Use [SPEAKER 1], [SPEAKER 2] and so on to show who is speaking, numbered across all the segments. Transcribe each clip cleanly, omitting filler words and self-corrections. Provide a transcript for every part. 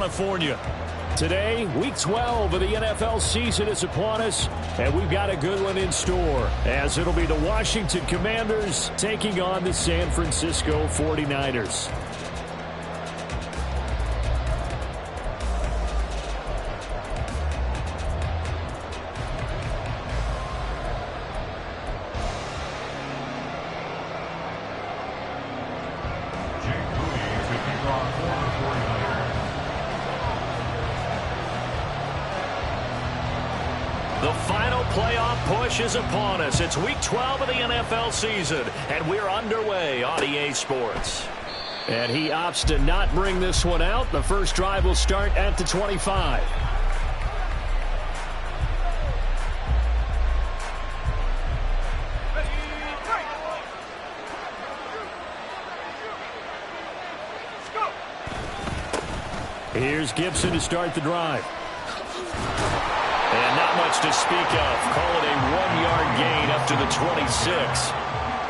[SPEAKER 1] California. Today, week 12 of the NFL season is upon us, and we've got a good one in store, as it'll be the Washington Commanders taking on the San Francisco 49ers.
[SPEAKER 2] The final playoff push is upon us. It's week 12 of the NFL season, and we're underway on EA Sports.
[SPEAKER 1] And he opts to not bring this one out. The first drive will start at the 25. Here's Gibson to start the drive.
[SPEAKER 2] And not much to speak of. Call it a 1-yard gain up to the 26.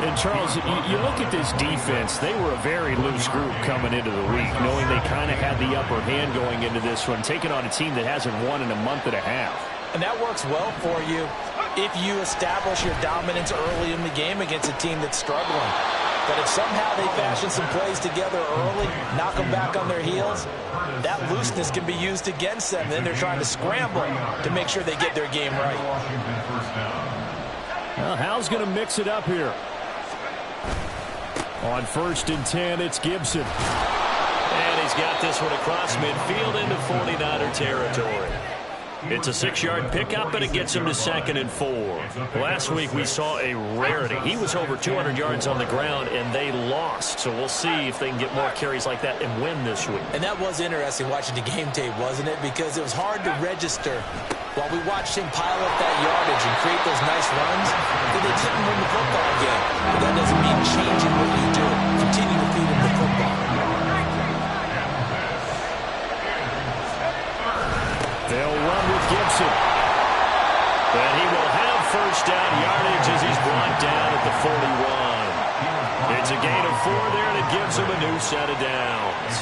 [SPEAKER 1] And, Charles, you look at this defense. They were a very loose group coming into the week, knowing they kind of had the upper hand going into this one, taking on a team that hasn't won in a month and a half.
[SPEAKER 3] And that works well for you if you establish your dominance early in the game against a team that's struggling. But if somehow they fashion some plays together early, knock them back on their heels, that looseness can be used against them. Then they're trying to scramble to make sure they get their game right.
[SPEAKER 1] Well, Hal's going to mix it up here. On 1st and 10, it's Gibson.
[SPEAKER 2] And he's got this one across midfield into 49er territory. It's a 6-yard pickup, and it gets him to 2nd and 4. Last week we saw a rarity. He was over 200 yards on the ground, and they lost. So we'll see if they can get more carries like that and win this week.
[SPEAKER 3] And that was interesting watching the game tape, wasn't it? Because it was hard to register while we watched him pile up that yardage and create those nice runs, that they didn't win the football game. But that doesn't mean changing what you do. Continue to feed him the football.
[SPEAKER 1] They'll run with Gibson.
[SPEAKER 2] And he will have first down yardage as he's brought down at the 41. It's a gain of 4 there, and it gives him a new set of downs.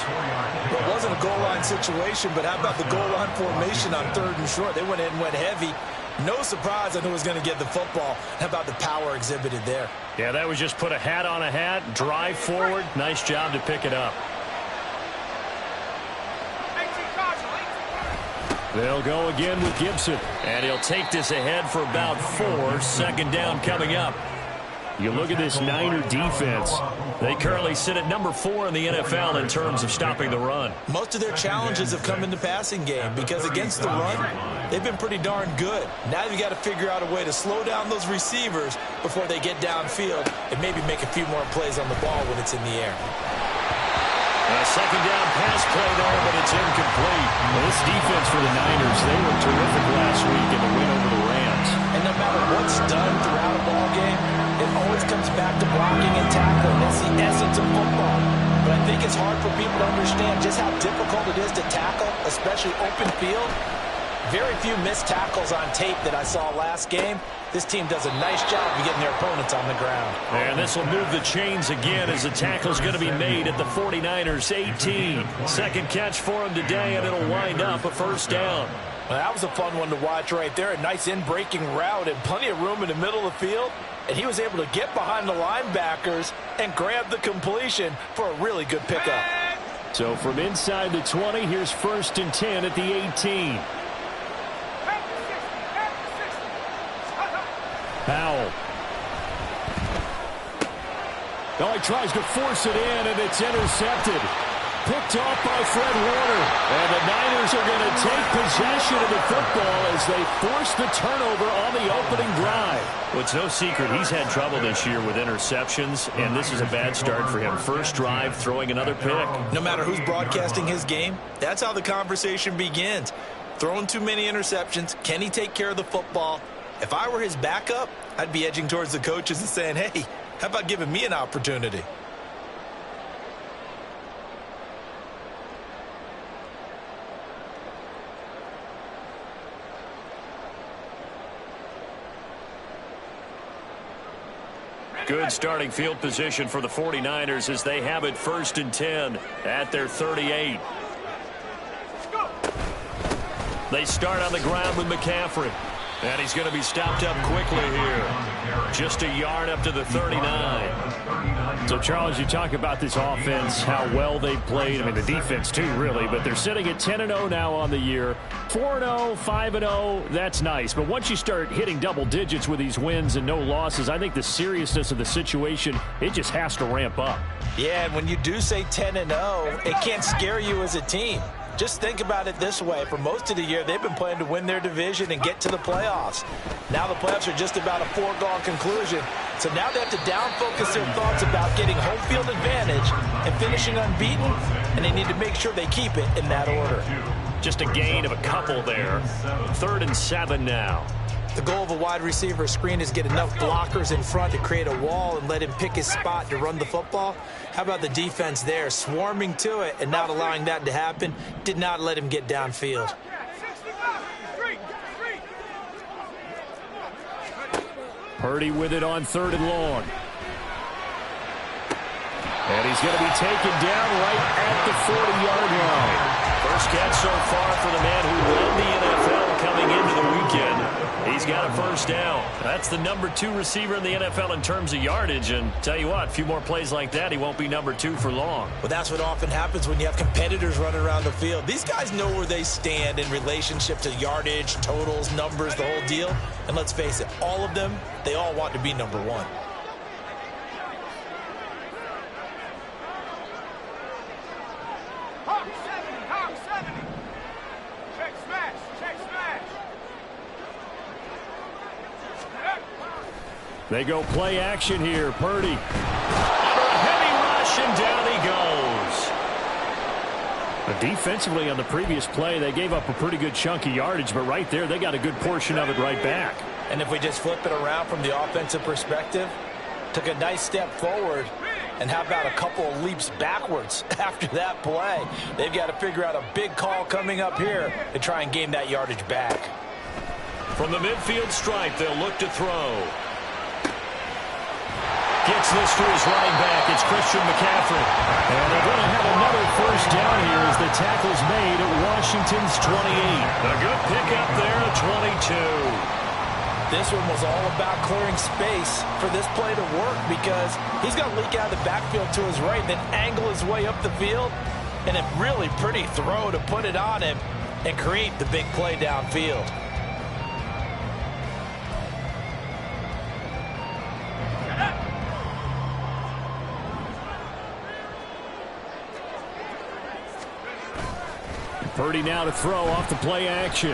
[SPEAKER 3] Well, it wasn't a goal line situation, but how about the goal line formation on 3rd and short? They went in and went heavy. No surprise on who was going to get the football. How about the power exhibited there?
[SPEAKER 2] Yeah, that was just put a hat on a hat, drive forward. Nice job to pick it up.
[SPEAKER 1] They'll go again with Gibson.
[SPEAKER 2] And he'll take this ahead for about 4. 2nd down coming up.
[SPEAKER 1] You look at this Niner defense.
[SPEAKER 2] They currently sit at number 4 in the NFL in terms of stopping the run.
[SPEAKER 3] Most of their challenges have come in the passing game because against the run, they've been pretty darn good. Now you've got to figure out a way to slow down those receivers before they get downfield and maybe make a few more plays on the ball when it's in the air.
[SPEAKER 2] A 2nd down pass play there, but it's incomplete.
[SPEAKER 1] Well, this defense for the Niners, they were terrific last week in the win over the Rams.
[SPEAKER 3] And no matter what's done throughout a ball game, it always comes back to blocking and tackling. That's the essence of football. But I think it's hard for people to understand just how difficult it is to tackle, especially open field. Very few missed tackles on tape that I saw last game. This team does a nice job of getting their opponents on the ground.
[SPEAKER 2] And this will move the chains again as the tackle's going to be made at the 49ers 18. 2nd catch for him today, and it'll wind up a 1st down.
[SPEAKER 3] Well, that was a fun one to watch right there. A nice in-breaking route and plenty of room in the middle of the field. And he was able to get behind the linebackers and grab the completion for a really good pickup.
[SPEAKER 1] So from inside the 20, here's 1st and 10 at the 18. Powell. Oh, he tries to force it in, and it's intercepted. Picked off by Fred Warner. And the Niners are going to take possession of the football as they force the turnover on the opening drive.
[SPEAKER 2] Well, it's no secret he's had trouble this year with interceptions, and this is a bad start for him. First drive, throwing another pick.
[SPEAKER 3] No matter who's broadcasting his game, that's how the conversation begins. Throwing too many interceptions. Can he take care of the football? If I were his backup, I'd be edging towards the coaches and saying, hey, how about giving me an opportunity?
[SPEAKER 2] Good starting field position for the 49ers as they have it 1st and 10 at their 38. They start on the ground with McCaffrey. And he's going to be stopped up quickly here. Just a yard up to the 39.
[SPEAKER 1] So, Charles, you talk about this offense, how well they've played. I mean, the defense, too, really. But they're sitting at 10-0 now on the year. 4-0, 5-0, that's nice. But once you start hitting double digits with these wins and no losses, I think the seriousness of the situation, it just has to ramp up.
[SPEAKER 3] Yeah, and when you do say 10-0, it can't scare you as a team. Just think about it this way. For most of the year, they've been playing to win their division and get to the playoffs. Now the playoffs are just about a foregone conclusion. So now they have to down-focus their thoughts about getting home field advantage and finishing unbeaten, and they need to make sure they keep it in that order.
[SPEAKER 2] Just a gain of a couple there. 3rd and 7 now.
[SPEAKER 3] The goal of a wide receiver screen is get enough blockers in front to create a wall and let him pick his spot to run the football. How about the defense there, swarming to it and not allowing that to happen? Did not let him get downfield.
[SPEAKER 1] Purdy with it on 3rd and long. And he's going to be taken down right at the 40-yard line.
[SPEAKER 2] First catch so far for the man who led the NFL coming into the weekend. He's got a first down. That's the number 2 receiver in the NFL in terms of yardage. And tell you what, a few more plays like that, he won't be number 2 for long.
[SPEAKER 3] Well, that's what often happens when you have competitors running around the field. These guys know where they stand in relationship to yardage, totals, numbers, the whole deal. And let's face it, all of them, they all want to be number 1.
[SPEAKER 1] They go play action here. Purdy.
[SPEAKER 2] Under a heavy rush, and down he goes.
[SPEAKER 1] Defensively on the previous play, they gave up a pretty good chunk of yardage, but right there, they got a good portion of it right back.
[SPEAKER 3] And if we just flip it around from the offensive perspective, took a nice step forward, and how about a couple of leaps backwards after that play? They've got to figure out a big call coming up here to try and gain that yardage back.
[SPEAKER 2] From the midfield stripe, they'll look to throw. Gets this to his running back. It's Christian McCaffrey.
[SPEAKER 1] And they're going to have another first down here as the tackle's made at Washington's 28.
[SPEAKER 2] A good pickup there at 22.
[SPEAKER 3] This one was all about clearing space for this play to work because he's going to leak out of the backfield to his right and then angle his way up the field. And a really pretty throw to put it on him and create the big play downfield.
[SPEAKER 1] Purdy now to throw off the play action.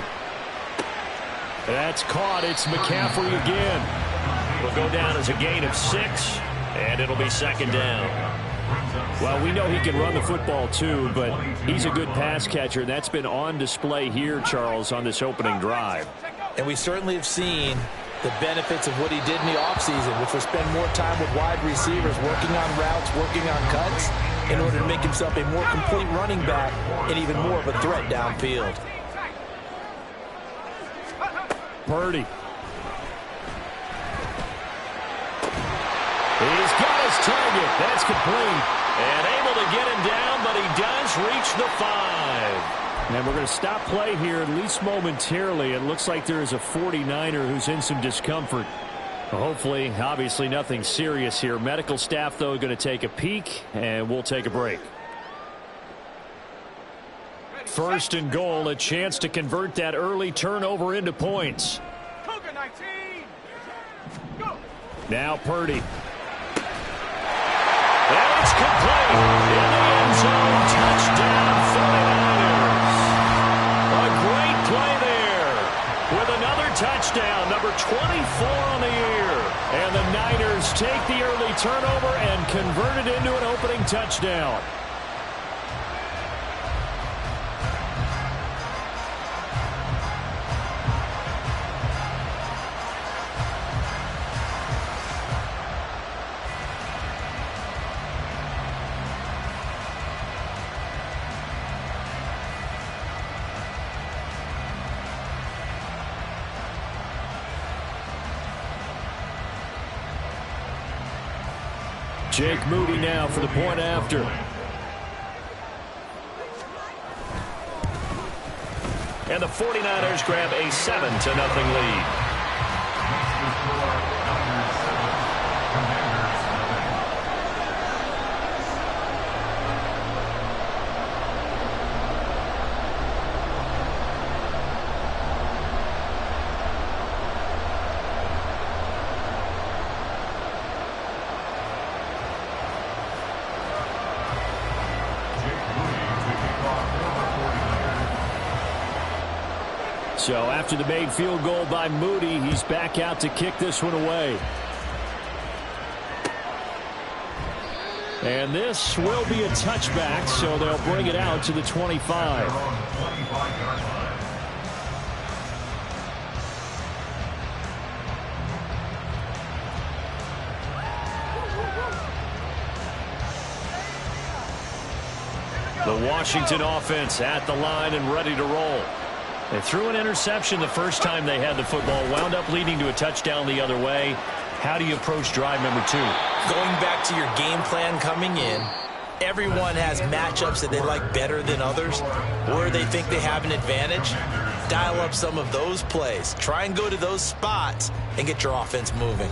[SPEAKER 1] That's caught. It's McCaffrey again.
[SPEAKER 2] It'll go down as a gain of 6, and it'll be 2nd down.
[SPEAKER 1] Well, we know he can run the football too, but he's a good pass catcher. That's been on display here, Charles, on this opening drive.
[SPEAKER 3] And we certainly have seen the benefits of what he did in the offseason, which was spend more time with wide receivers, working on routes, working on cuts, in order to make himself a more complete running back and even more of a threat downfield.
[SPEAKER 1] Purdy. He's got his target. That's complete.
[SPEAKER 2] And able to get him down, but he does reach the 5.
[SPEAKER 1] And we're going to stop play here, at least momentarily. It looks like there is a 49er who's in some discomfort. Hopefully, obviously nothing serious here. Medical staff, though, going to take a peek, and we'll take a break. 1st and goal, a chance to convert that early turnover into points. Now Purdy.
[SPEAKER 2] And it's complete. In the end zone, touchdown 49ers. A great play there with another touchdown, number 24 on the year. And the Niners take the early turnover and convert it into an opening touchdown.
[SPEAKER 1] Jake Moody now for the point after.
[SPEAKER 2] And the 49ers grab a 7-0 lead.
[SPEAKER 1] So after the made field goal by Moody, he's back out to kick this one away. And this will be a touchback, so they'll bring it out to the 25.
[SPEAKER 2] The Washington offense at the line and ready to roll. They threw an interception the first time they had the football, wound up leading to a touchdown the other way. How do you approach drive number 2?
[SPEAKER 3] Going back to your game plan coming in, everyone has matchups that they like better than others, or they think they have an advantage. Dial up some of those plays. Try and go to those spots and get your offense moving.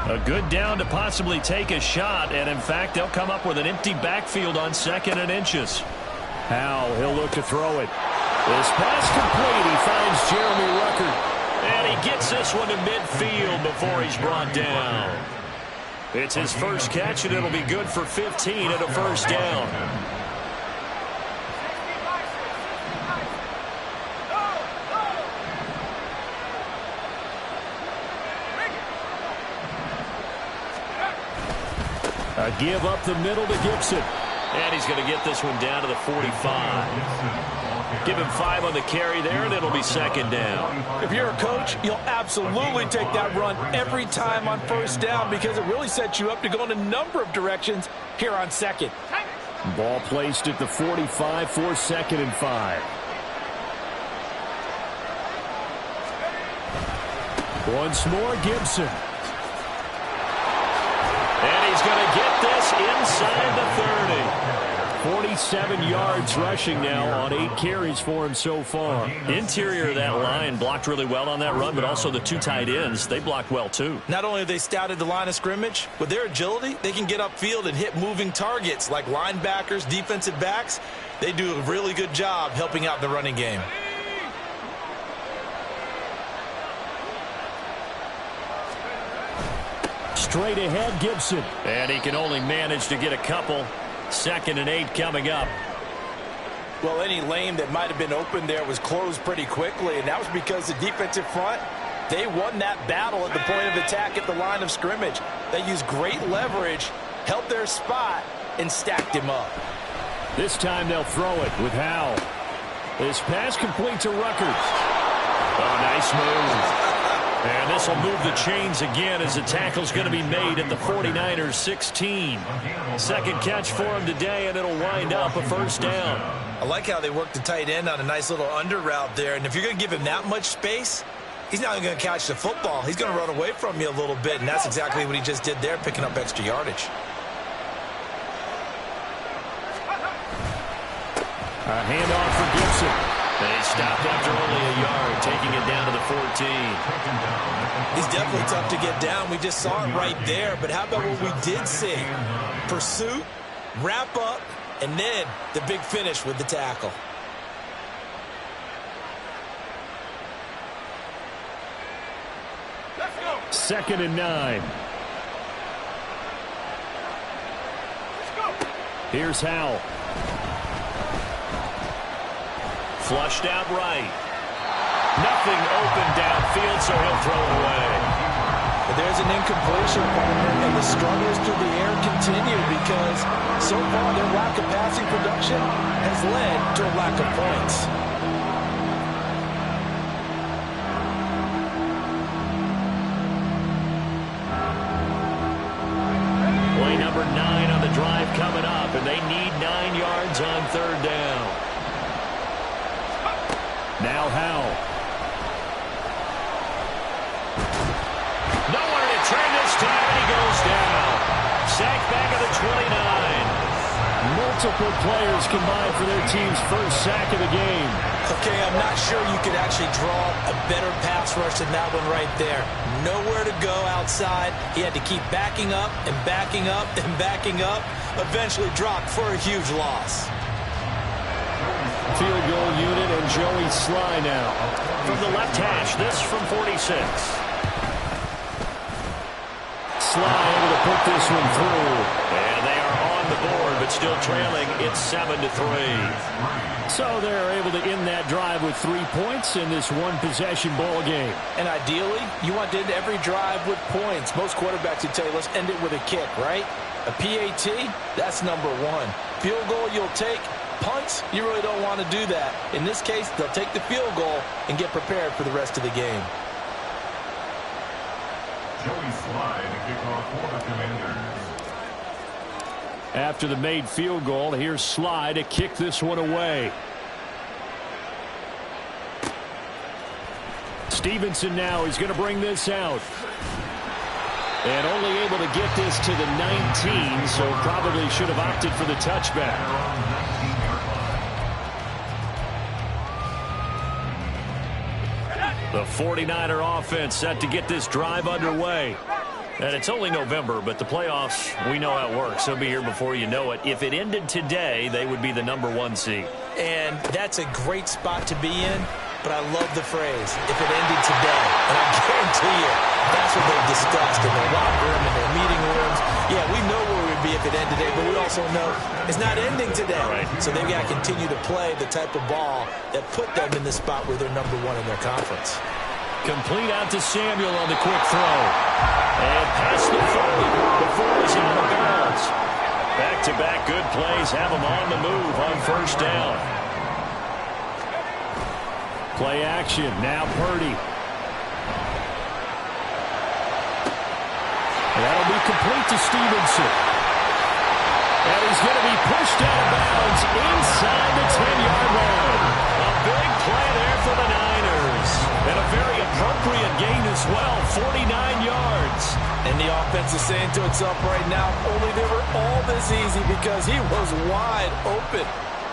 [SPEAKER 2] A good down to possibly take a shot, and in fact, they'll come up with an empty backfield on 2nd and inches.
[SPEAKER 1] Howell, he'll look to throw it. This pass complete. He finds Jeremy Ruckert.
[SPEAKER 2] And he gets this one to midfield before he's brought down. It's his first catch, and it'll be good for 15 and a first down.
[SPEAKER 1] A give up the middle to Gibson.
[SPEAKER 2] And he's going to get this one down to the 45. Give him 5 on the carry there, and it'll be 2nd down.
[SPEAKER 3] If you're a coach, you'll absolutely take that run every time on first down because it really sets you up to go in a number of directions here on 2nd.
[SPEAKER 1] Ball placed at the 45 for 2nd and 5. Once more, Gibson.
[SPEAKER 2] And he's going to get this inside the 30.
[SPEAKER 1] 47 yards rushing now on 8 carries for him so far.
[SPEAKER 2] Interior of that line blocked really well on that run, but also the 2 tight ends, they blocked well too.
[SPEAKER 3] Not only have they scouted the line of scrimmage, with their agility, they can get upfield and hit moving targets like linebackers, defensive backs. They do a really good job helping out the running game.
[SPEAKER 1] Straight ahead, Gibson.
[SPEAKER 2] And he can only manage to get a couple. 2nd and 8 coming up.
[SPEAKER 3] Well, any lane that might have been open there was closed pretty quickly, and that was because the defensive front, they won that battle at the point of attack at the line of scrimmage. They used great leverage, held their spot, and stacked him up.
[SPEAKER 1] This time they'll throw it with Howell. This pass complete to Ruckert.
[SPEAKER 2] Oh, nice move. And this will move the chains again as the tackle's going to be made at the 49ers 16. 2nd catch for him today, and it'll wind up a first down.
[SPEAKER 3] I like how they work the tight end on a nice little under route there. And if you're going to give him that much space, he's not going to catch the football. He's going to run away from you a little bit, and that's exactly what he just did there, picking up extra yardage.
[SPEAKER 1] A handoff for Gibson.
[SPEAKER 2] They stopped after only a yard, taking it down to the 14.
[SPEAKER 3] He's definitely tough to get down. We just saw it right there. But how about what we did see? Pursuit, wrap up, and then the big finish with the tackle.
[SPEAKER 1] Let's go. 2nd and 9. Let's go. Here's Howell.
[SPEAKER 2] Flushed out right. Nothing open downfield, so he'll throw it away.
[SPEAKER 3] But there's an incompletion, partner, and the struggles through the air continue because so far their lack of passing production has led to a lack of points.
[SPEAKER 2] Play number 9 on the drive coming up, and yards on third down.
[SPEAKER 1] Now Howell.
[SPEAKER 2] Nowhere to turn this time, and he goes down. Sacked back at the 29.
[SPEAKER 1] Multiple players combined for their team's first sack of the game.
[SPEAKER 3] Okay, I'm not sure you could actually draw a better pass rush than that one right there. Nowhere to go outside. He had to keep backing up and backing up and backing up. Eventually dropped for a huge loss.
[SPEAKER 1] Field goal unit and Joey Sly now.
[SPEAKER 2] From the left hash, this from 46.
[SPEAKER 1] Sly able to put this one through.
[SPEAKER 2] And they are on the board, but still trailing. It's 7-3.
[SPEAKER 1] So they're able to end that drive with 3 points in this one-possession ball game.
[SPEAKER 3] And ideally, you want to end every drive with points. Most quarterbacks would tell you, let's end it with a kick, right? A PAT, that's number one. Field goal you'll take. Punts, you really don't want to do that. In this case, they'll take the field goal and get prepared for the rest of the game.
[SPEAKER 4] Joey Sly, the kickoff for the Commanders.
[SPEAKER 1] After the made field goal, here's Sly to kick this one away. Stevenson now is going to bring this out. And only able to get this to the 19, so probably should have opted for the touchback.
[SPEAKER 2] The 49er offense set to get this drive underway. And it's only November, but the playoffs, we know how it works. They'll be here before you know it. If it ended today, they would be the #1 seed.
[SPEAKER 3] And that's a great spot to be in, but I love the phrase, if it ended today. And I guarantee you, that's what they've discussed in their locker room, in their meeting rooms. Yeah, we know where we'd be if it ended today, but we also know it's not ending today.
[SPEAKER 2] Right.
[SPEAKER 3] So they've got to continue to play the type of ball that put them in the spot where they're #1 in their conference.
[SPEAKER 2] Complete out to Samuel on the quick throw. And past the 40 before he's out of bounds. Back-to-back good plays have him on the move on first down.
[SPEAKER 1] Play action. Now Purdy. That'll be complete to Stevenson. And he's going to be pushed out of bounds inside the 10-yard line.
[SPEAKER 2] A big play there for the Niners. And a very appropriate gain as well, 49 yards.
[SPEAKER 3] And the offense is saying to itself right now, only they were all this easy because he was wide open.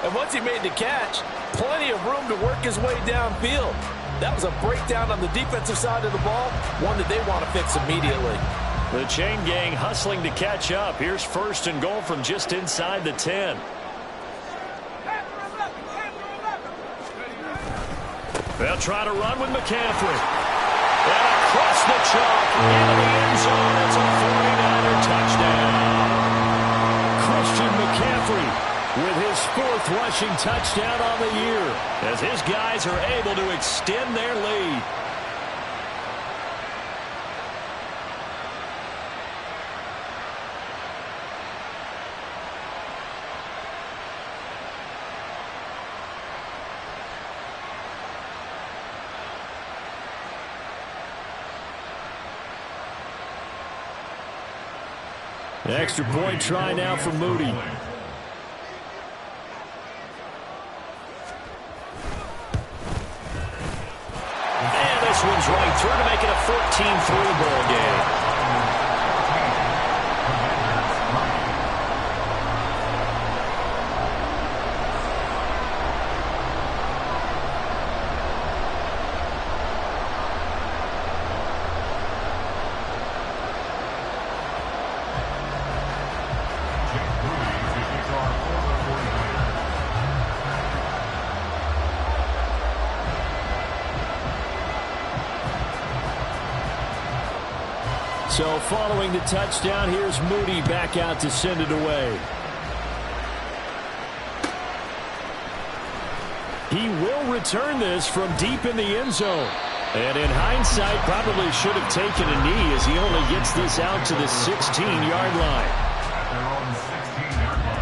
[SPEAKER 3] And once he made the catch, plenty of room to work his way downfield. That was a breakdown on the defensive side of the ball, one that they want to fix immediately.
[SPEAKER 2] The chain gang hustling to catch up. Here's first and goal from just inside the 10. They'll try to run with McCaffrey. And across the chalk into the end zone. It's a 49er touchdown.
[SPEAKER 1] Christian McCaffrey with his 4th rushing touchdown on the year.
[SPEAKER 2] As his guys are able to extend their lead.
[SPEAKER 1] The extra point try now for Moody.
[SPEAKER 2] And this one's right through to make it a 14-3 ball game.
[SPEAKER 1] So following the touchdown, here's Moody back out to send it away. He will return this from deep in the end zone. And in hindsight, probably should have taken a knee as he only gets this out to the 16-yard line.
[SPEAKER 4] They're on the 16-yard line.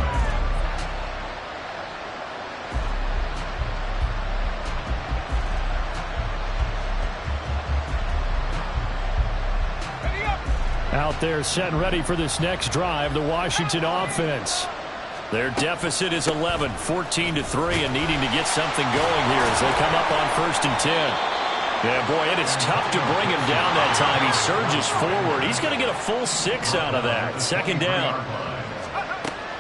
[SPEAKER 1] Out there set and ready for this next drive, the Washington offense.
[SPEAKER 2] Their deficit is 11, 14-3, and needing to get something going here as they come up on 1st and 10. Yeah, boy, it is tough to bring him down that time. He surges forward. He's going to get a full 6 out of that. 2nd down.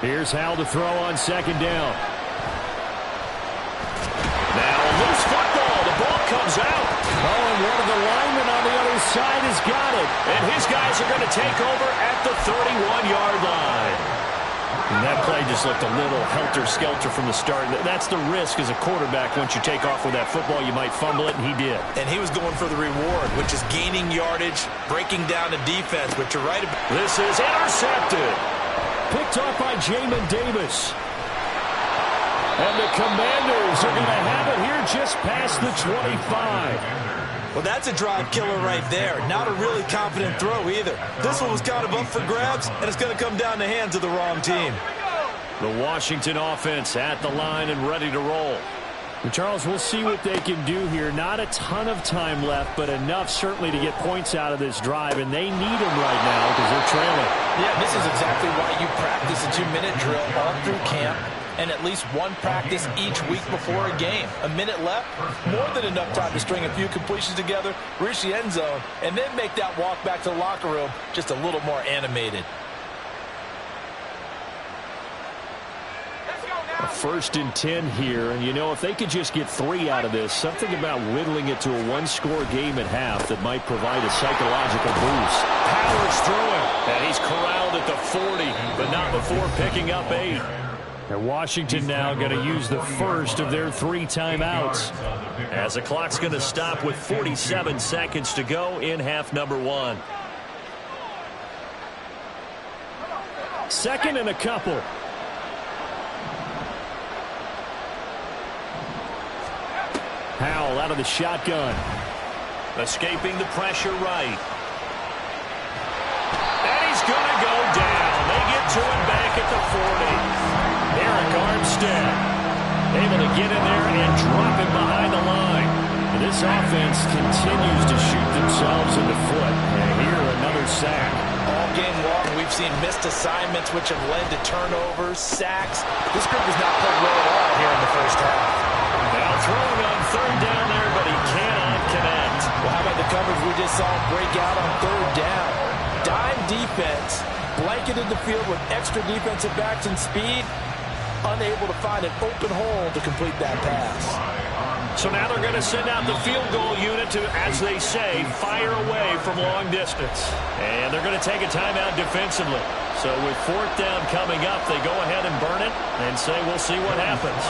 [SPEAKER 1] Here's Howell to throw on 2nd down.
[SPEAKER 2] Now a loose football. The ball comes out.
[SPEAKER 1] Oh, and one of the linemen on the other side has got it.
[SPEAKER 2] And his guys are going to take over at the 31-yard line.
[SPEAKER 1] And that play just looked a little helter-skelter from the start. That's the risk as a quarterback. Once you take off with that football, you might fumble it, and he did.
[SPEAKER 3] And he was going for the reward, which is gaining yardage, breaking down the defense. But you're right about
[SPEAKER 2] this is intercepted.
[SPEAKER 1] Picked off by Jamin Davis. And the Commanders are going to have it here just past the 25.
[SPEAKER 3] Well, that's a drive killer right there. Not a really confident throw either. This one was kind of up for grabs, and it's going to come down the hands of the wrong team.
[SPEAKER 2] The Washington offense at the line and ready to roll.
[SPEAKER 1] And Charles, we'll see what they can do here. Not a ton of time left, but enough certainly to get points out of this drive, and they need them right now because they're trailing.
[SPEAKER 3] Yeah, this is exactly why you practice a 2-minute drill all through camp, and at least one practice each week before a game. A minute left, more than enough time to string a few completions together, reach the end zone, and then make that walk back to the locker room just a little more animated.
[SPEAKER 1] A 1st and 10 here, and you know, if they could just get 3 out of this, something about whittling it to a one-score game at half that might provide a psychological boost.
[SPEAKER 2] Powers throwing, and he's corralled at the 40, but not before picking up 8.
[SPEAKER 1] And Washington now going to use the first of their 3 timeouts.
[SPEAKER 2] As the clock's going to stop with 47 seconds to go in half number 1.
[SPEAKER 1] 2nd and a couple. Howell out of the shotgun.
[SPEAKER 2] Escaping the pressure right. And he's going to go down. They get to him back at the 40. Eric Armstead able to get in there and drop him behind the line.
[SPEAKER 1] And this offense continues to shoot themselves in the foot. And here another sack.
[SPEAKER 3] All game long, we've seen missed assignments which have led to turnovers, sacks. This group has not played well at all here in the first half.
[SPEAKER 2] Now throwing on 3rd down there, but he cannot connect.
[SPEAKER 3] Well, how about the coverage we just saw break out on 3rd down? Dime defense, blanketed the field with extra defensive backs and speed, unable to find an open hole to complete that pass.
[SPEAKER 2] So now they're going to send out the field goal unit to, as they say, fire away from long distance. And they're going to take a timeout defensively. So with 4th down coming up, they go ahead and burn it and say we'll see what happens.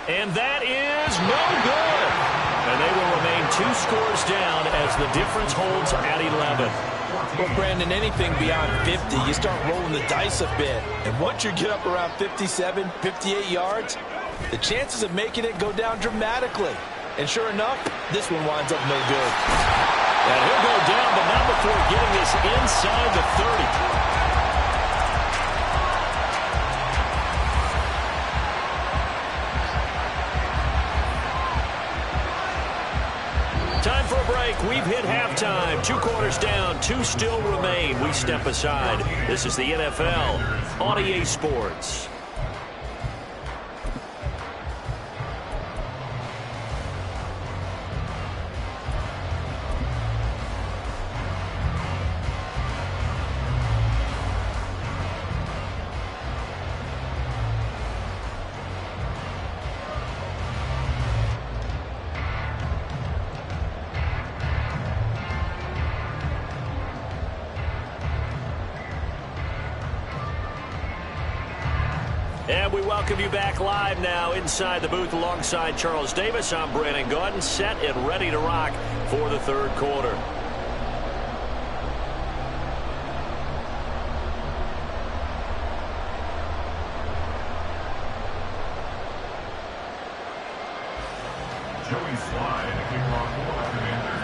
[SPEAKER 2] And that is no good. And they will remain 2 scores down as the difference holds at 11.
[SPEAKER 3] Well, Brandon, anything beyond 50, you start rolling the dice a bit. And once you get up around 57, 58 yards, the chances of making it go down dramatically. And sure enough, this one winds up no good.
[SPEAKER 2] And he'll go down, but not before getting this inside the 30. Time for a break. We've hit halftime. 2 quarters down. 2 still remain. We step aside. This is the NFL on EA Sports. And we welcome you back live now inside the booth alongside Charles Davis. I'm Brandon Gaudin, set and ready to rock for the 3rd quarter.
[SPEAKER 4] Joey Slye, the kickoff for the Commanders.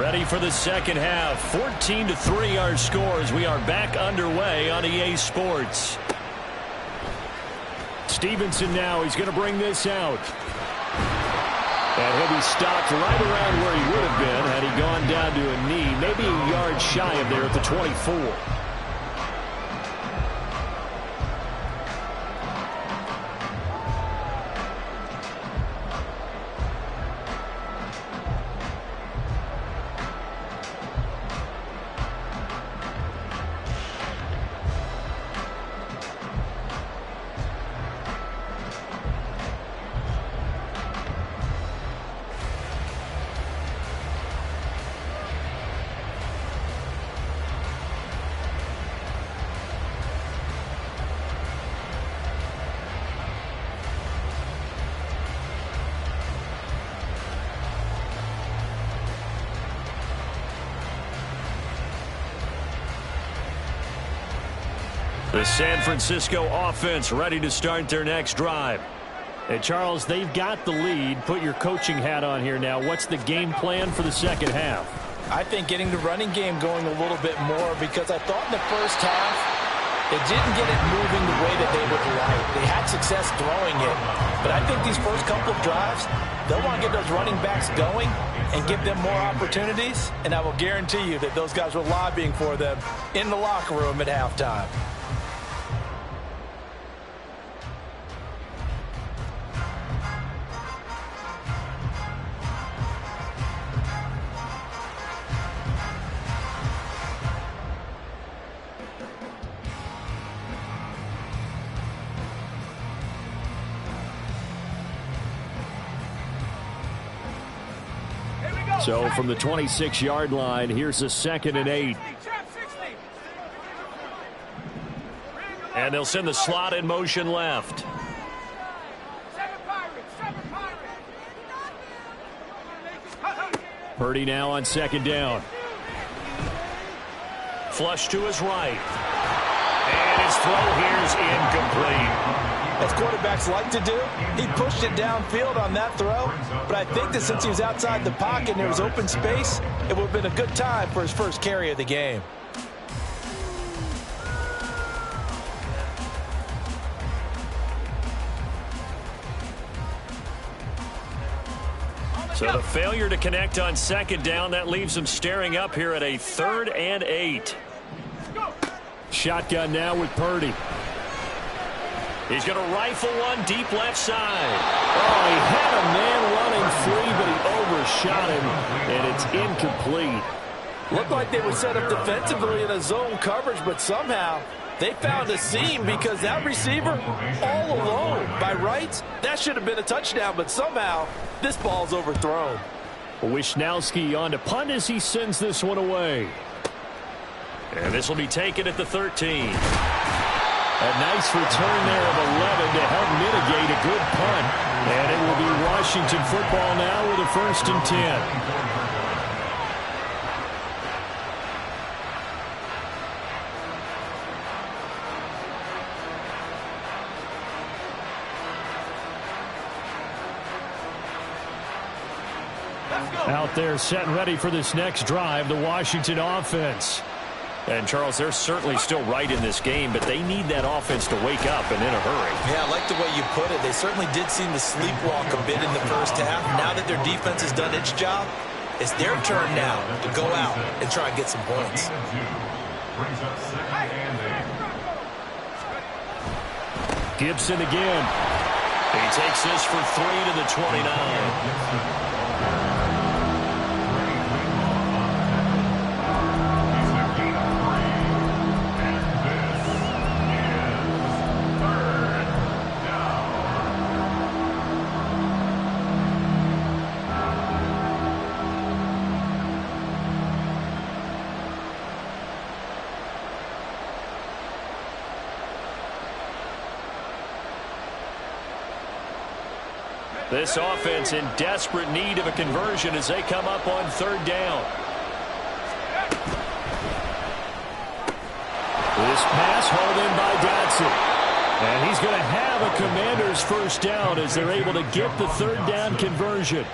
[SPEAKER 1] Ready for the 2nd half. 14-3 our scores. We are back underway on EA Sports. Stevenson now. He's going to bring this out. And he'll be stopped right around where he would have been had he gone down to a knee, maybe a yard shy of there at the 24.
[SPEAKER 2] The San Francisco offense ready to start their next drive.
[SPEAKER 1] And Charles, they've got the lead. Put your coaching hat on here now. What's the game plan for the second half?
[SPEAKER 3] I think getting the running game going a little bit more, because I thought in the first half they didn't get it moving the way that they would like. They had success throwing it, but I think these first couple of drives, they'll want to get those running backs going and give them more opportunities, and I will guarantee you that those guys were lobbying for them in the locker room at halftime.
[SPEAKER 1] So from the 26-yard line, here's a 2nd and 8.
[SPEAKER 2] And they'll send the slot in motion left.
[SPEAKER 1] Purdy now on 2nd down.
[SPEAKER 2] Flush to his right. And his throw here is incomplete.
[SPEAKER 3] As quarterbacks like to do, he pushed it downfield on that throw, but I think that since he was outside the pocket and there was open space, it would have been a good time for his first carry of the game.
[SPEAKER 2] So the failure to connect on 2nd down, that leaves him staring up here at a 3rd and 8.
[SPEAKER 1] Shotgun now with Purdy.
[SPEAKER 2] He's going to rifle one deep left side.
[SPEAKER 1] Oh, he had a man running free, but he overshot him, and it's incomplete.
[SPEAKER 3] Looked like they were set up defensively in a zone coverage, but somehow they found a seam because that receiver all alone. By rights, that should have been a touchdown, but somehow this ball's overthrown.
[SPEAKER 1] Wisnowski on to punt as he sends this one away.
[SPEAKER 2] And this will be taken at the 13.
[SPEAKER 1] A nice return there of 11 to help mitigate a good punt. And it will be Washington football now with a 1st and 10. Out there set and ready for this next drive, the Washington offense.
[SPEAKER 2] And, Charles, they're certainly still right in this game, but they need that offense to wake up and in a hurry.
[SPEAKER 3] Yeah, I like the way you put it. They certainly did seem to sleepwalk a bit in the first half. Now that their defense has done its job, it's their turn now to go out and try and get some points.
[SPEAKER 1] Gibson again.
[SPEAKER 2] He takes this for 3 to the 29. This offense in desperate need of a conversion as they come up on 3rd down.
[SPEAKER 1] This pass hauled in by Dotson. And he's going to have a Commander's 1st down as they're able to get the 3rd down conversion.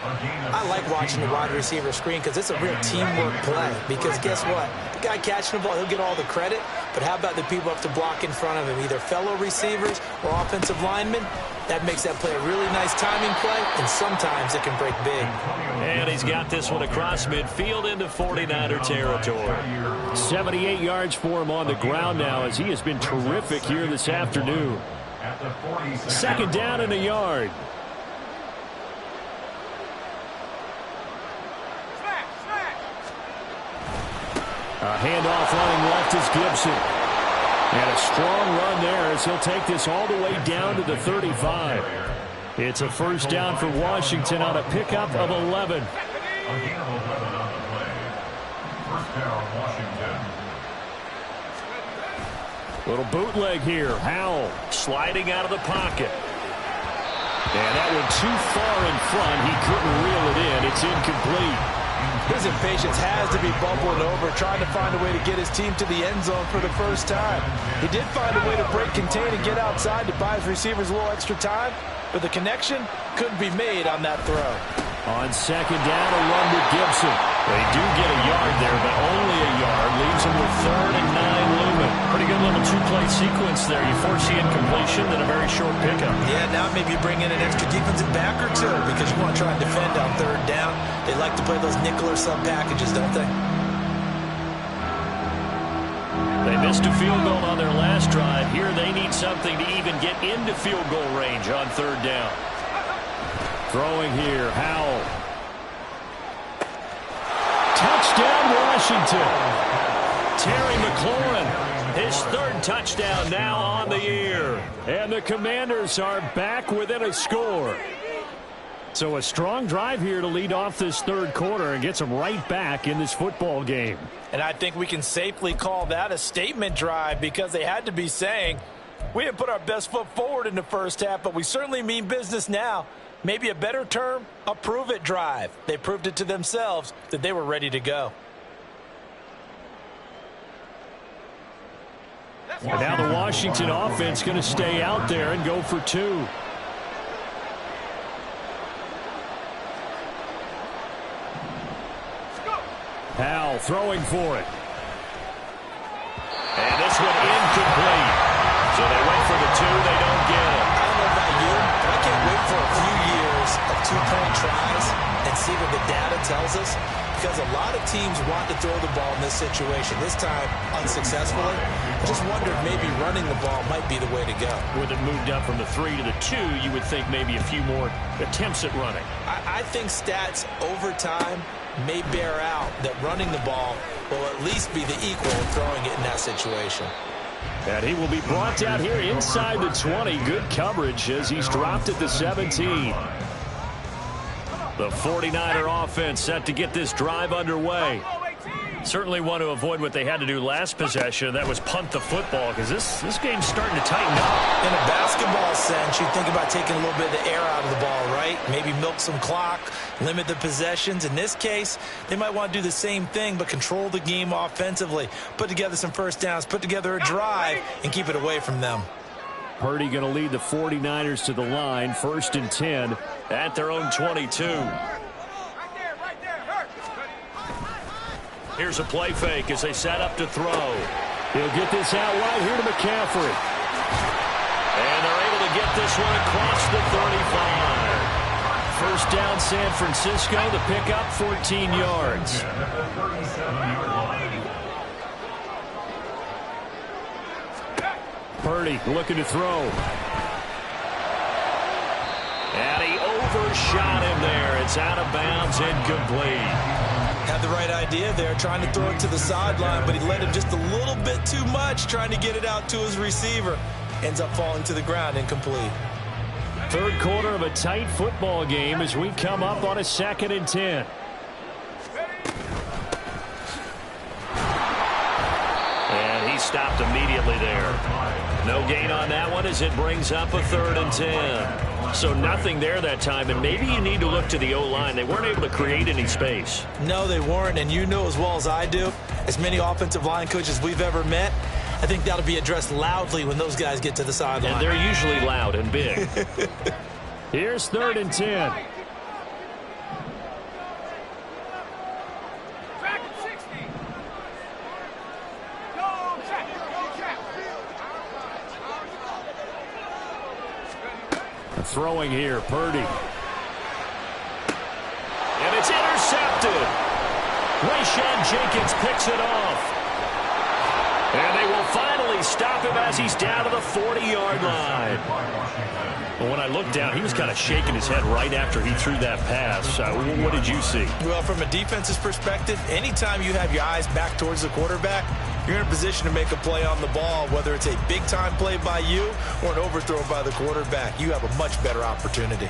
[SPEAKER 3] I like watching the wide receiver screen because it's a real teamwork play. Because guess what? The guy catching the ball, he'll get all the credit. But how about the people up to block in front of him, either fellow receivers or offensive linemen? That makes that play a really nice timing play, and sometimes it can break big.
[SPEAKER 2] And he's got this one across midfield into 49er territory.
[SPEAKER 1] 78 yards for him on the ground now, as he has been terrific here this afternoon. Second down and a yard. A handoff running left is Gibson. And a strong run there as he'll take this all the way down to the 35. It's a first down for Washington on a pickup of 11.
[SPEAKER 4] First down, Washington.
[SPEAKER 1] Little bootleg here. Howell
[SPEAKER 2] Sliding out of the pocket.
[SPEAKER 1] and that one too far in front. He couldn't reel it in. It's incomplete.
[SPEAKER 3] His impatience has to be bubbling over, trying to find a way to get his team to the end zone for the first time. He did find a way to break contain and get outside to buy his receivers a little extra time, but the connection couldn't be made on that throw.
[SPEAKER 1] On second down, a run with Gibson.
[SPEAKER 2] They do get a yard there, but only a yard. Leaves them with 3rd and 9 looming. Pretty good little two-play sequence there. You force the incompletion, then a very short pickup.
[SPEAKER 3] Yeah, now maybe you bring in an extra defensive back or two because you want to try and defend on 3rd down. They like to play those nickel or sub packages, don't they?
[SPEAKER 2] They missed a field goal on their last drive. Here they need something to even get into field goal range on 3rd down.
[SPEAKER 1] Throwing here, Howell. Touchdown, Washington. Terry McLaurin, his 3rd touchdown now on the year. And the Commanders are back within a score. So a strong drive here to lead off this 3rd quarter and gets them right back in this football game.
[SPEAKER 3] And I think we can safely call that a statement drive because they had to be saying, we didn't put our best foot forward in the first half, but we certainly mean business now. Maybe a better term, a prove-it drive. They proved it to themselves that they were ready to go.
[SPEAKER 1] And now the Washington offense going to stay out there and go for 2. Howell throwing for it.
[SPEAKER 2] And this one incomplete. So they wait for the 2. They don't get it.
[SPEAKER 3] I don't know about you, but I can't wait for a few years of 2-point tries and see what the data tells us. Because a lot of teams want to throw the ball in this situation. This time, unsuccessfully. Just wondered maybe running the ball might be the way to go.
[SPEAKER 2] With it moved up from the 3 to the 2, you would think maybe a few more attempts at running.
[SPEAKER 3] I think stats over time may bear out that running the ball will at least be the equal of throwing it in that situation.
[SPEAKER 1] And he will be brought down here inside the 20. Good coverage as he's dropped at the 17.
[SPEAKER 2] The 49er offense set to get this drive underway. Certainly want to avoid what they had to do last possession. That was punt the football because this game's starting to tighten up.
[SPEAKER 3] In a basketball sense, you think about taking a little bit of the air out of the ball, right? Maybe milk some clock, limit the possessions. In this case, they might want to do the same thing but control the game offensively. Put together some first downs, put together a drive, and keep it away from them.
[SPEAKER 1] Purdy going to lead the 49ers to the line. 1st and 10
[SPEAKER 2] at their own 22. Here's a play fake as they set up to throw.
[SPEAKER 1] He'll get this out right here to McCaffrey.
[SPEAKER 2] And they're able to get this one across the 35.
[SPEAKER 1] First down, San Francisco. The pickup, 14 yards. Purdy looking to throw.
[SPEAKER 2] And he overshot him there. It's out of bounds, incomplete.
[SPEAKER 3] Had the right idea there, trying to throw it to the sideline, but he let him just a little bit too much, trying to get it out to his receiver. Ends up falling to the ground, incomplete.
[SPEAKER 1] 3rd quarter of a tight football game as we come up on a 2nd and 10.
[SPEAKER 2] And he stopped immediately there. No gain on that one as it brings up a 3rd and 10. So nothing there that time, and maybe you need to look to the O-line. They weren't able to create any space.
[SPEAKER 3] No, they weren't, and you know as well as I do, as many offensive line coaches we've ever met, I think that'll be addressed loudly when those guys get to the sideline.
[SPEAKER 2] And they're usually loud and big.
[SPEAKER 1] Here's 3rd and 10. throwing here. Purdy.
[SPEAKER 2] And it's intercepted. Rayshawn Jenkins picks it off. And they will finally stop him as he's down to the 40-yard line. Well, when I looked down, he was kind of shaking his head right after he threw that pass. What did you see?
[SPEAKER 3] Well, from a defense's perspective, anytime you have your eyes back towards the quarterback, you're in a position to make a play on the ball, whether it's a big-time play by you or an overthrow by the quarterback. You have a much better opportunity.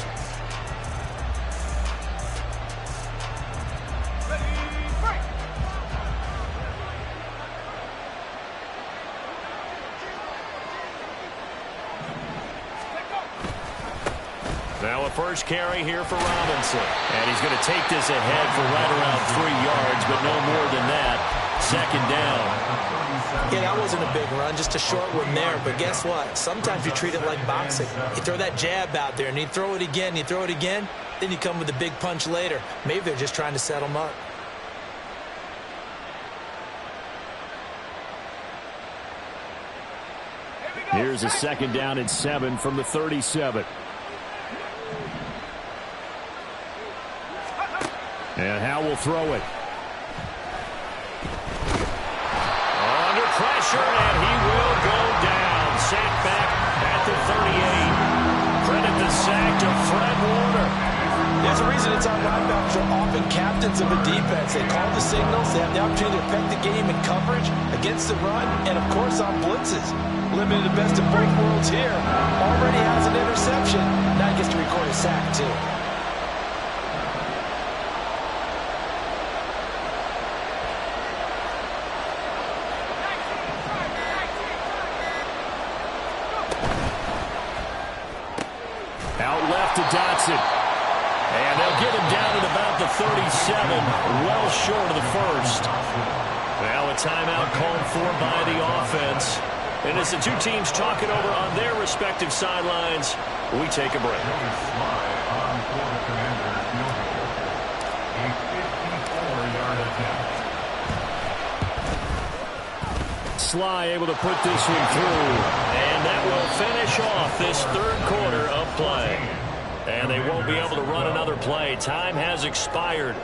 [SPEAKER 2] Now a first carry here for Robinson. And he's going to take this ahead for right around 3 yards, but no more than that. Second down.
[SPEAKER 3] Yeah, that wasn't a big run, just a short one there. But guess what? Sometimes you treat it like boxing. You throw that jab out there, and you throw it again, you throw it again, then you come with a big punch later. Maybe they're just trying to set them up.
[SPEAKER 1] Here's a second down and 7 from the 37. And Howe will throw it.
[SPEAKER 2] Under pressure, and he will go down. Sacked back at the 38. Credit the sack to Fred Warner.
[SPEAKER 3] There's a reason it's on linebackers are often captains of a defense. They call the signals. They have the opportunity to affect the game in coverage, against the run, and, of course, on blitzes. Limited the best of both worlds here. Already has an interception. Now he gets to record a sack, too.
[SPEAKER 1] Out left to Dotson.
[SPEAKER 2] And they'll get him down at about the 37, well short of the first. Now a timeout called for by the offense. And as the two teams talk it over on their respective sidelines, we take a break.
[SPEAKER 1] Sly able to put this one through.
[SPEAKER 2] And that will finish off this third quarter of play. And they won't be able to run another play. Time has expired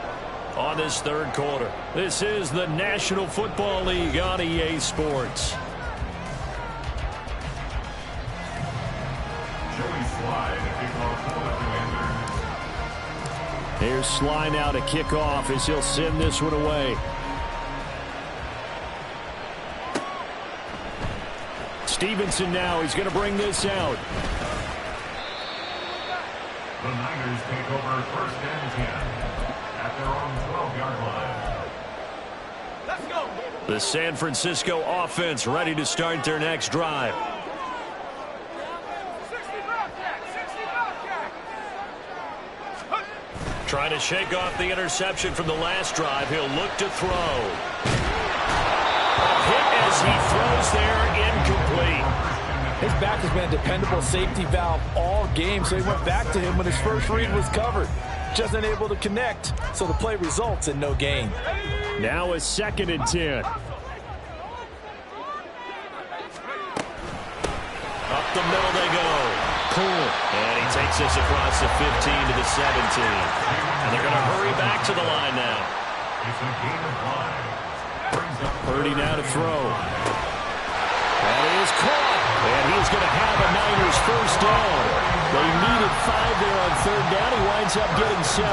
[SPEAKER 2] on this third quarter.
[SPEAKER 1] This is the National Football League on EA Sports. Here's Sly now to kick off as he'll send this one away. Stevenson now, he's going to bring this out.
[SPEAKER 4] The Niners take over first and 10 at their own 12-yard line.
[SPEAKER 2] Let's go. The San Francisco offense ready to start their next drive. Trying to shake off the interception from the last drive. He'll look to throw. A hit as he throws there, incomplete.
[SPEAKER 3] His back has been a dependable safety valve all game, so he went back to him when his first read was covered. Just unable to connect, so the play results in no gain.
[SPEAKER 1] Now a second and 10.
[SPEAKER 2] Up the middle they go. Cool. And he takes this across the 15 to the 17. And they're going to hurry back to the line now.
[SPEAKER 4] It's a game of line.
[SPEAKER 1] Purdy now to throw. That is caught. And he's going to have a Niners first down. They needed 5 there on third down. He winds up getting 7.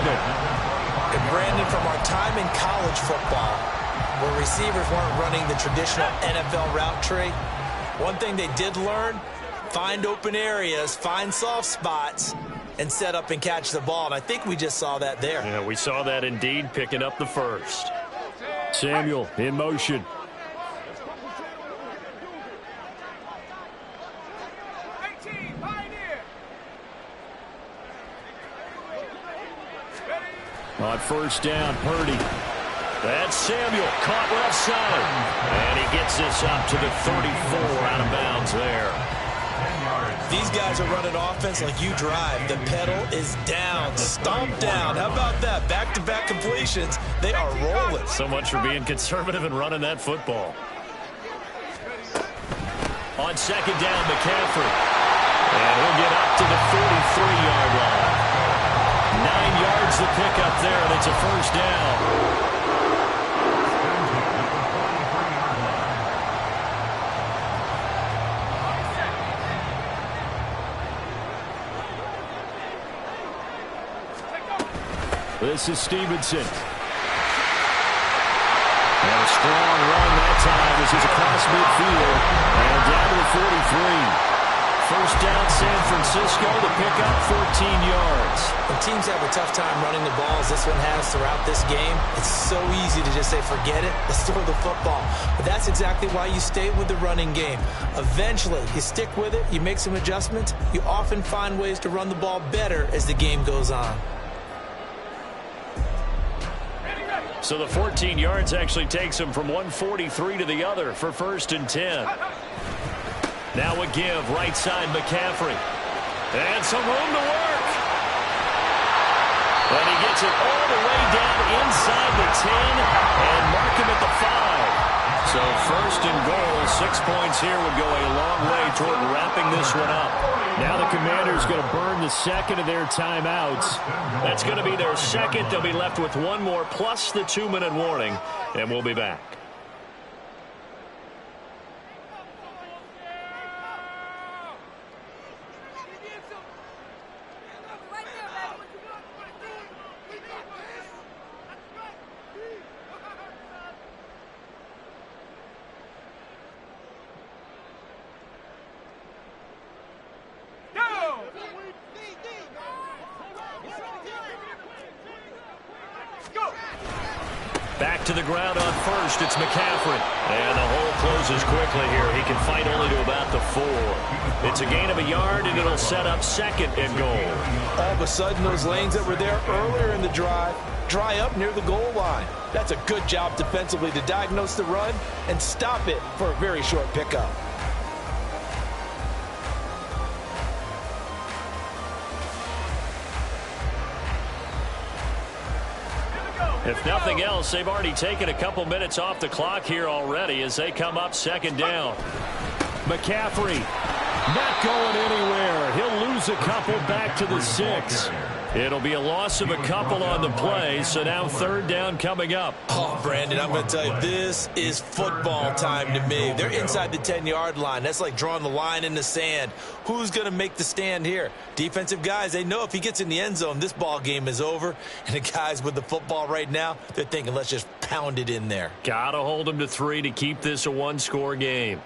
[SPEAKER 3] And Brandon, from our time in college football, where receivers weren't running the traditional NFL route tree, one thing they did learn, find open areas, find soft spots, and set up and catch the ball. And I think we just saw that there.
[SPEAKER 2] Yeah, we saw that indeed, picking up the first.
[SPEAKER 1] Samuel in motion. On first down, Purdy.
[SPEAKER 2] That's Samuel, caught left side. And he gets this up to the 34, out of bounds there.
[SPEAKER 3] These guys are running offense like you drive. The pedal is down, stomped down. How about that? Back-to-back completions. They are rolling.
[SPEAKER 2] So much for being conservative and running that football. On second down, McCaffrey. And he'll get up to the 43-yard line. 9 yards to pick up there, and it's a first down.
[SPEAKER 1] This is Stevenson. And a strong run that time. This is across midfield. And down to the 43. First down, San Francisco. The pickup, 14 yards.
[SPEAKER 3] When teams have a tough time running the ball, as this one has throughout this game, it's so easy to just say, forget it, let's throw the football. But that's exactly why you stay with the running game. Eventually, you stick with it, you make some adjustments, you often find ways to run the ball better as the game goes on.
[SPEAKER 2] So the 14 yards actually takes him from 143 to the other for 1st and 10. Now a give, right side McCaffrey. And some room to work. And he gets it all the way down inside the 10 and mark him at the 5. So 1st and goal, 6 points here would go a long way toward wrapping this one up.
[SPEAKER 1] Now the Commanders going to burn the second of their timeouts.
[SPEAKER 2] That's going to be their second. They'll be left with one more plus the 2-minute warning, and we'll be back. Back to the ground on 1st. It's McCaffrey. And the hole closes quickly here. He can fight only to about the 4. It's a gain of a yard, and it'll set up 2nd and goal.
[SPEAKER 3] All of a sudden, those lanes that were there earlier in the drive dry up near the goal line. That's a good job defensively to diagnose the run and stop it for a very short pickup.
[SPEAKER 2] If nothing else, they've already taken a couple minutes off the clock here already as they come up 2nd down.
[SPEAKER 1] McCaffrey not going anywhere. He'll lose a couple back to the 6.
[SPEAKER 2] It'll be a loss of a couple on the play, so now 3rd down coming up.
[SPEAKER 3] Oh, Brandon, I'm going to tell you, this is football time to me. They're inside the 10-yard line. That's like drawing the line in the sand. Who's going to make the stand here? Defensive guys, they know if he gets in the end zone, this ball game is over. And the guys with the football right now, they're thinking, let's just pound it in there.
[SPEAKER 2] Got to hold him to 3 to keep this a one-score game.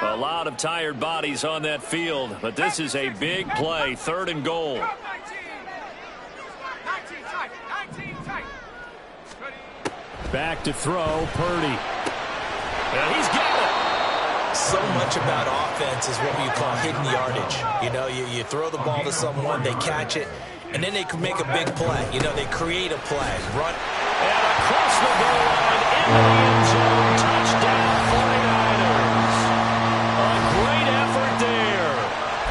[SPEAKER 2] A lot of tired bodies on that field, but this is a big play, 3rd and goal.
[SPEAKER 1] Back to throw, Purdy.
[SPEAKER 2] And he's got it.
[SPEAKER 3] So much about offense is what you call hidden yardage. You know, you throw the ball to someone, they catch it, and then they can make a big play. You know, they create a play. Run.
[SPEAKER 2] And across the goal line, in the end zone, touchdown 49ers. A great effort there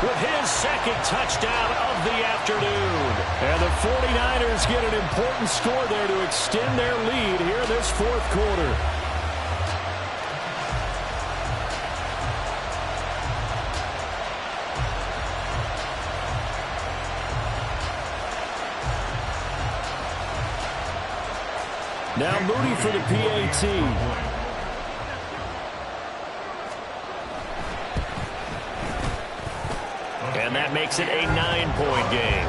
[SPEAKER 2] with his 2nd touchdown of the afternoon.
[SPEAKER 1] And the 49ers get an important score there to extend their lead here in this 4th quarter. Now Moody for the PAT.
[SPEAKER 2] And that makes it a 9-point game.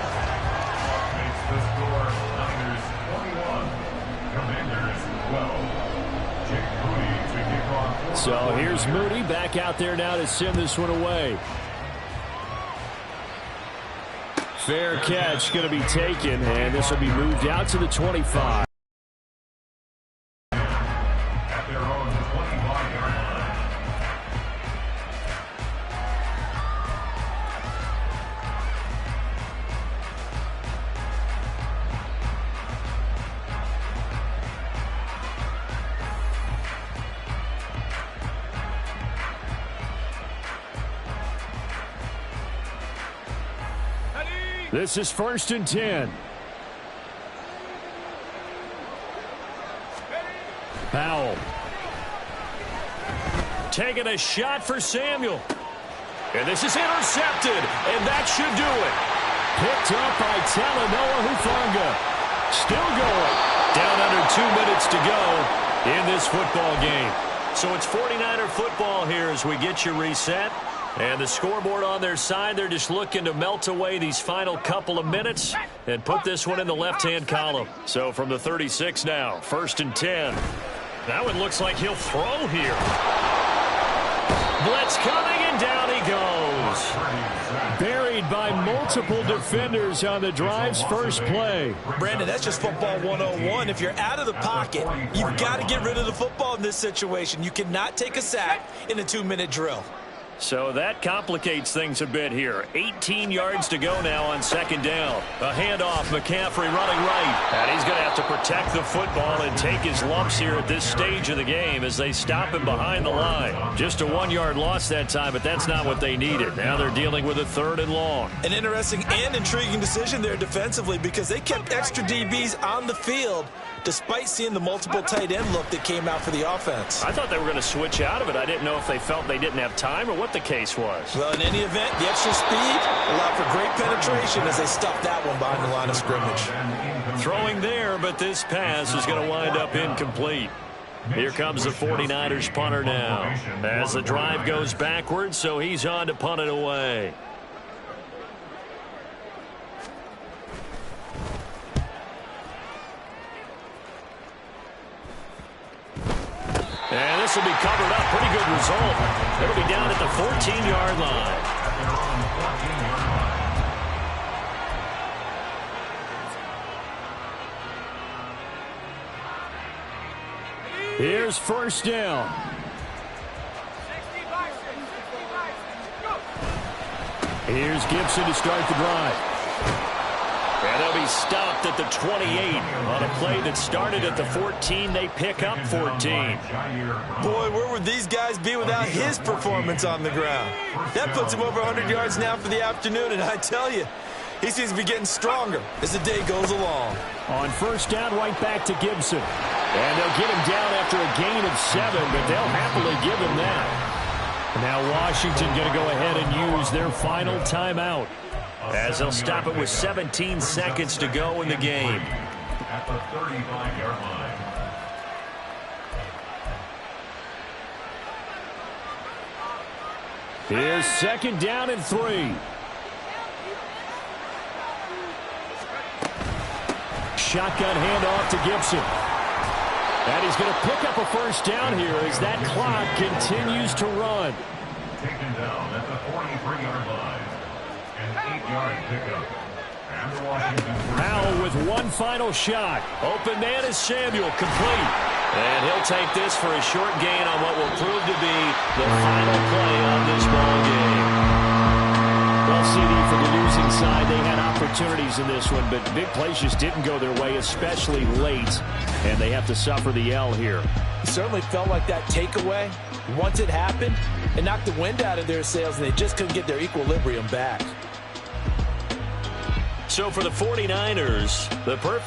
[SPEAKER 4] Makes the score Niners 21, Commanders 12. Jake Moody to kick off.
[SPEAKER 1] So here's Moody back out there now to send this one away. Fair catch going to be taken, and this will be moved out to the 25. This is 1st and 10. Powell.
[SPEAKER 2] Taking a shot for Samuel. And this is intercepted, and that should do it.
[SPEAKER 1] Picked up by Talanoa Hufanga. Still going.
[SPEAKER 2] Down under 2 minutes to go in this football game. So it's 49er football here as we get you reset. And the scoreboard on their side, they're just looking to melt away these final couple of minutes and put this one in the left-hand column. So from the 36 now, 1st and 10. Now it looks like he'll throw here. Blitz coming, and down he goes.
[SPEAKER 1] Buried by multiple defenders on the drive's first play.
[SPEAKER 3] Brandon, that's just football 101. If you're out of the pocket, you've got to get rid of the football in this situation. You cannot take a sack in a 2-minute drill.
[SPEAKER 2] So that complicates things a bit here. 18 yards to go now on 2nd down. A handoff, McCaffrey running right. And he's going to have to protect the football and take his lumps here at this stage of the game as they stop him behind the line. Just a 1-yard loss that time, but that's not what they needed. Now they're dealing with a 3rd and long.
[SPEAKER 3] An interesting and intriguing decision there defensively because they kept extra DBs on the field despite seeing the multiple tight end look that came out for the offense.
[SPEAKER 2] I thought they were going to switch out of it. I didn't know if they felt they didn't have time or what the case was.
[SPEAKER 3] Well, in any event, the extra speed allowed for great penetration as they stuffed that one behind the line of scrimmage.
[SPEAKER 2] Throwing there, but this pass is going to wind up incomplete. Here comes the 49ers punter now as the drive goes backwards, so he's on to punt it away. And this will be covered up. Pretty good result. It'll be down at the 14-yard line.
[SPEAKER 1] Here's 1st down. Here's Gibson to start the drive.
[SPEAKER 2] And they'll be stopped at the 28 on a play that started at the 14. They pick up 14.
[SPEAKER 3] Boy, where would these guys be without his performance on the ground? That puts him over 100 yards now for the afternoon, and I tell you, he seems to be getting stronger as the day goes along.
[SPEAKER 1] On 1st down, right back to Gibson. And they'll get him down after a gain of 7, but they'll happily give him that. Now Washington going to go ahead and use their final timeout,
[SPEAKER 2] as they'll stop it with 17 seconds to go in the game.
[SPEAKER 4] At the 35-yard line.
[SPEAKER 1] Here's 2nd down and 3. Shotgun handoff to Gibson. And he's going to pick up a 1st down here as that clock continues to run.
[SPEAKER 4] Taken down at the 43-yard line. An 8-yard pickup. And the Washington
[SPEAKER 1] Powell with one final shot.
[SPEAKER 2] Open man is Samuel, complete. And he'll take this for a short gain on what will prove to be the final play on this ball game.
[SPEAKER 1] Well, CD, for the losing side, they had opportunities in this one, but big plays just didn't go their way, especially late, and they have to suffer the L here.
[SPEAKER 3] It certainly felt like that takeaway, once it happened, it knocked the wind out of their sails, and they just couldn't get their equilibrium back.
[SPEAKER 2] So for the 49ers, the perfect